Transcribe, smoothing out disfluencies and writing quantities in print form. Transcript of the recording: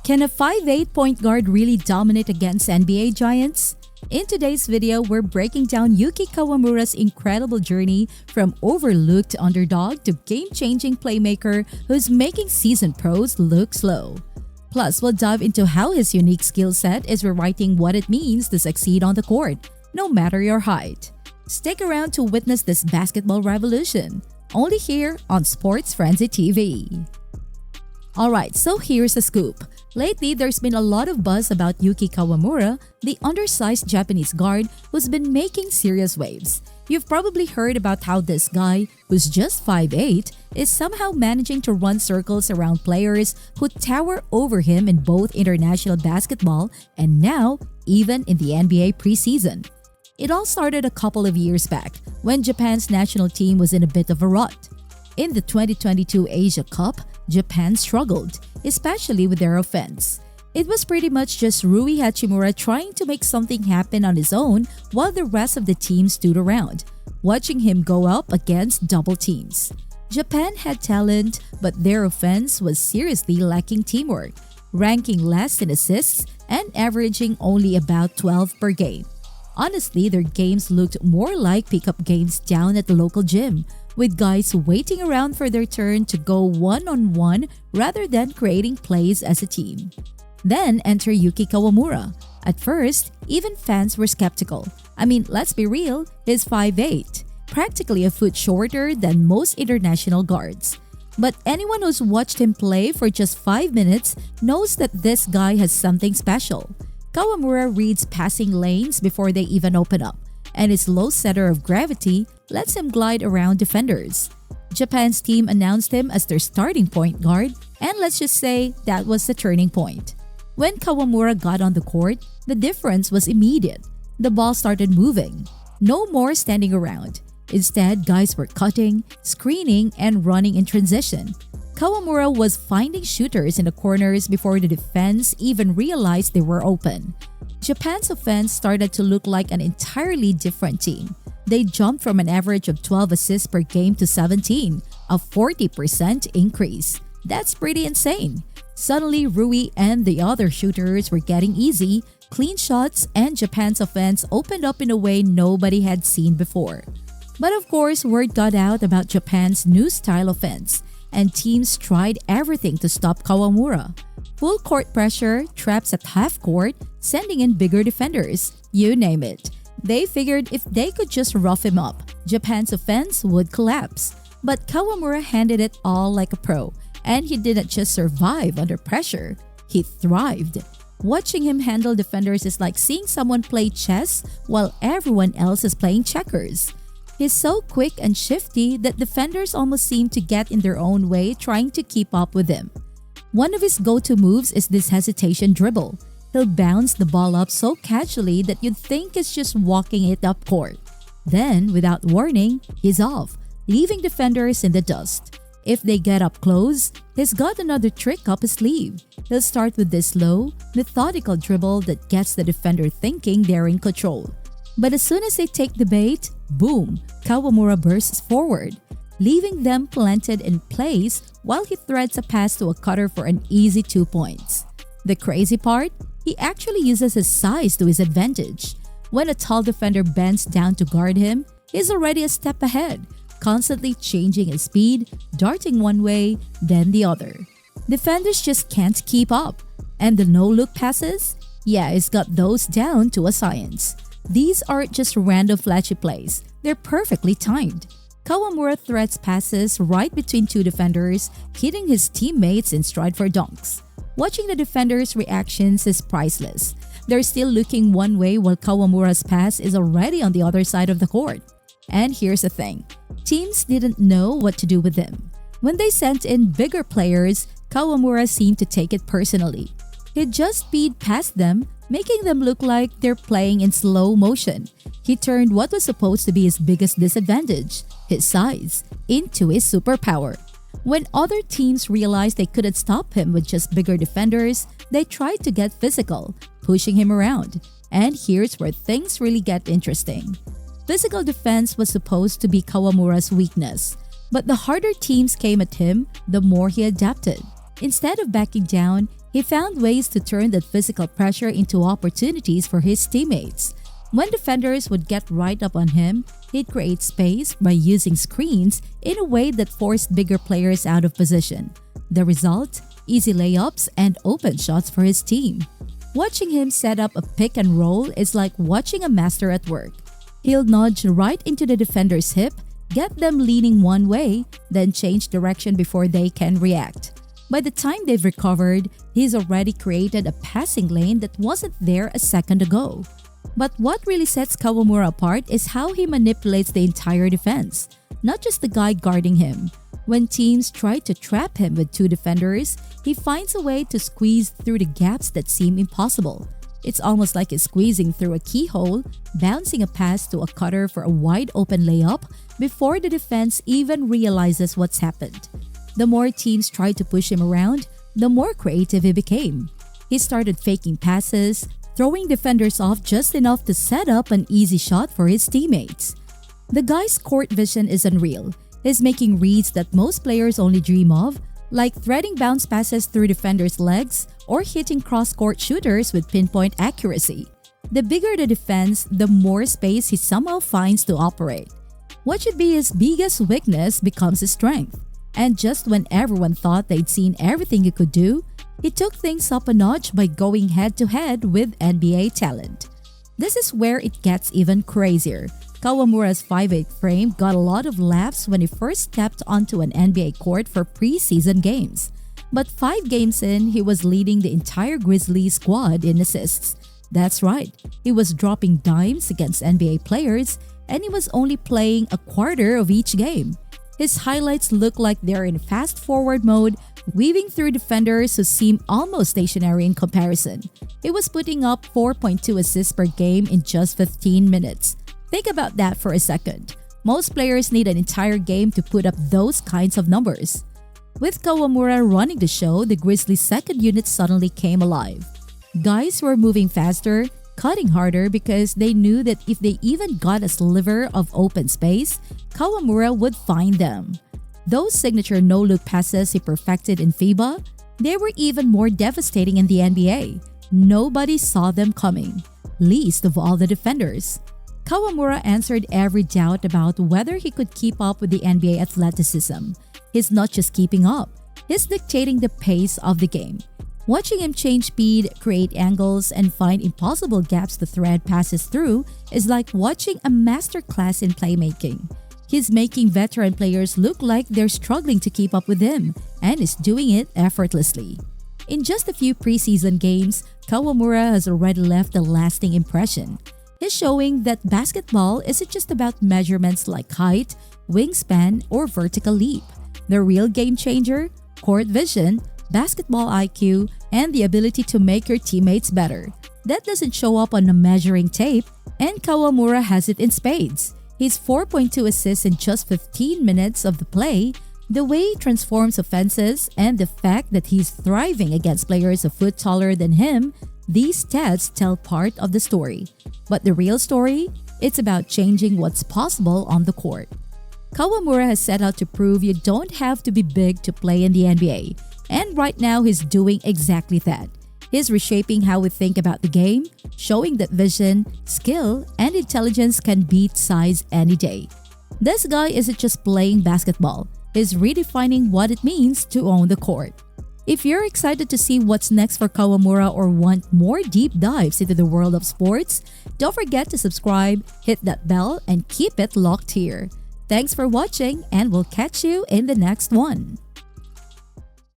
Can a 5'8" point guard really dominate against NBA giants? In today's video, we're breaking down Yuki Kawamura's incredible journey from overlooked underdog to game-changing playmaker who's making seasoned pros look slow. Plus, we'll dive into how his unique skill set is rewriting what it means to succeed on the court, no matter your height. Stick around to witness this basketball revolution, only here on Sports Frenzy TV. Alright, so here's the scoop. Lately, there's been a lot of buzz about Yuki Kawamura, the undersized Japanese guard who's been making serious waves. You've probably heard about how this guy, who's just 5'8", is somehow managing to run circles around players who tower over him in both international basketball and now even in the NBA preseason. It all started a couple of years back when Japan's national team was in a bit of a rut. In the 2022 Asia Cup, Japan struggled, especially with their offense. It was pretty much just Rui Hachimura trying to make something happen on his own while the rest of the team stood around, watching him go up against double teams. Japan had talent, but their offense was seriously lacking teamwork, ranking last in assists and averaging only about 12 per game. Honestly, their games looked more like pickup games down at the local gym, with guys waiting around for their turn to go one-on-one rather than creating plays as a team. Then enter Yuki Kawamura. At first, even fans were skeptical. I mean, let's be real, he's 5'8", practically a foot shorter than most international guards. But anyone who's watched him play for just 5 minutes knows that this guy has something special. Kawamura reads passing lanes before they even open up, and his low center of gravity lets him glide around defenders. Japan's team announced him as their starting point guard, and let's just say that was the turning point. When Kawamura got on the court, the difference was immediate. The ball started moving. No more standing around. Instead, guys were cutting, screening, and running in transition. Kawamura was finding shooters in the corners before the defense even realized they were open. Japan's offense started to look like an entirely different team. They jumped from an average of 12 assists per game to 17, a 40% increase. That's pretty insane. Suddenly, Rui and the other shooters were getting easy, clean shots, and Japan's offense opened up in a way nobody had seen before. But of course, word got out about Japan's new style offense, and teams tried everything to stop Kawamura. Full court pressure, traps at half court, sending in bigger defenders, you name it. They figured if they could just rough him up, Japan's offense would collapse. But Kawamura handled it all like a pro, and he didn't just survive under pressure, he thrived. Watching him handle defenders is like seeing someone play chess while everyone else is playing checkers. He's so quick and shifty that defenders almost seem to get in their own way trying to keep up with him. One of his go-to moves is this hesitation dribble. He'll bounce the ball up so casually that you'd think it's just walking it up court. Then, without warning, he's off, leaving defenders in the dust. If they get up close, he's got another trick up his sleeve. He'll start with this slow, methodical dribble that gets the defender thinking they're in control. But as soon as they take the bait, boom, Kawamura bursts forward, leaving them planted in place while he threads a pass to a cutter for an easy 2 points. The crazy part? He actually uses his size to his advantage. When a tall defender bends down to guard him, he's already a step ahead, constantly changing his speed, darting one way, then the other. Defenders just can't keep up. And the no-look passes? Yeah, he's got those down to a science. These aren't just random flashy plays, they're perfectly timed. Kawamura threads passes right between two defenders, hitting his teammates in stride for dunks. Watching the defenders' reactions is priceless. They're still looking one way while Kawamura's pass is already on the other side of the court. And here's the thing, teams didn't know what to do with him. When they sent in bigger players, Kawamura seemed to take it personally. He'd just speed past them, making them look like they're playing in slow motion. He turned what was supposed to be his biggest disadvantage, his size, into his superpower. When other teams realized they couldn't stop him with just bigger defenders, they tried to get physical, pushing him around. And here's where things really get interesting. Physical defense was supposed to be Kawamura's weakness, but the harder teams came at him, the more he adapted. Instead of backing down, He found ways to turn that physical pressure into opportunities for his teammates. When defenders would get right up on him, he'd create space by using screens in a way that forced bigger players out of position. The result? Easy layups and open shots for his team. Watching him set up a pick and roll is like watching a master at work. He'll nudge right into the defender's hip, get them leaning one way, then change direction before they can react. By the time they've recovered, he's already created a passing lane that wasn't there a second ago. But what really sets Kawamura apart is how he manipulates the entire defense, not just the guy guarding him. When teams try to trap him with two defenders, he finds a way to squeeze through the gaps that seem impossible. It's almost like he's squeezing through a keyhole, bouncing a pass to a cutter for a wide open layup before the defense even realizes what's happened. The more teams tried to push him around, the more creative he became. He started faking passes, throwing defenders off just enough to set up an easy shot for his teammates. The guy's court vision is unreal. He's making reads that most players only dream of, like threading bounce passes through defenders' legs or hitting cross-court shooters with pinpoint accuracy. The bigger the defense, the more space he somehow finds to operate. What should be his biggest weakness becomes his strength. And just when everyone thought they'd seen everything he could do, he took things up a notch by going head-to-head with NBA talent. This is where it gets even crazier. Kawamura's 5'8" frame got a lot of laughs when he first stepped onto an NBA court for preseason games. But 5 games in, he was leading the entire Grizzlies squad in assists. That's right, he was dropping dimes against NBA players, and he was only playing a quarter of each game. His highlights look like they're in fast-forward mode, weaving through defenders who seem almost stationary in comparison. He was putting up 4.2 assists per game in just 15 minutes. Think about that for a second. Most players need an entire game to put up those kinds of numbers. With Kawamura running the show, the Grizzlies' second unit suddenly came alive. Guys were moving faster, cutting harder because they knew that if they even got a sliver of open space, Kawamura would find them. Those signature no-look passes he perfected in FIBA, they were even more devastating in the NBA. Nobody saw them coming, least of all the defenders. Kawamura answered every doubt about whether he could keep up with the NBA athleticism. He's not just keeping up, he's dictating the pace of the game. Watching him change speed, create angles, and find impossible gaps to thread passes through is like watching a masterclass in playmaking. He's making veteran players look like they're struggling to keep up with him, and is doing it effortlessly. In just a few preseason games, Kawamura has already left a lasting impression. He's showing that basketball isn't just about measurements like height, wingspan, or vertical leap. The real game changer? Court vision, basketball IQ, and the ability to make your teammates better. That doesn't show up on a measuring tape, and Kawamura has it in spades. His 4.2 assists in just 15 minutes of the play, the way he transforms offenses, and the fact that he's thriving against players a foot taller than him, these stats tell part of the story. But the real story? It's about changing what's possible on the court. Kawamura has set out to prove you don't have to be big to play in the NBA. And right now, he's doing exactly that. He's reshaping how we think about the game, showing that vision, skill, and intelligence can beat size any day. This guy isn't just playing basketball. He's redefining what it means to own the court. If you're excited to see what's next for Kawamura or want more deep dives into the world of sports, don't forget to subscribe, hit that bell, and keep it locked here. Thanks for watching, and we'll catch you in the next one.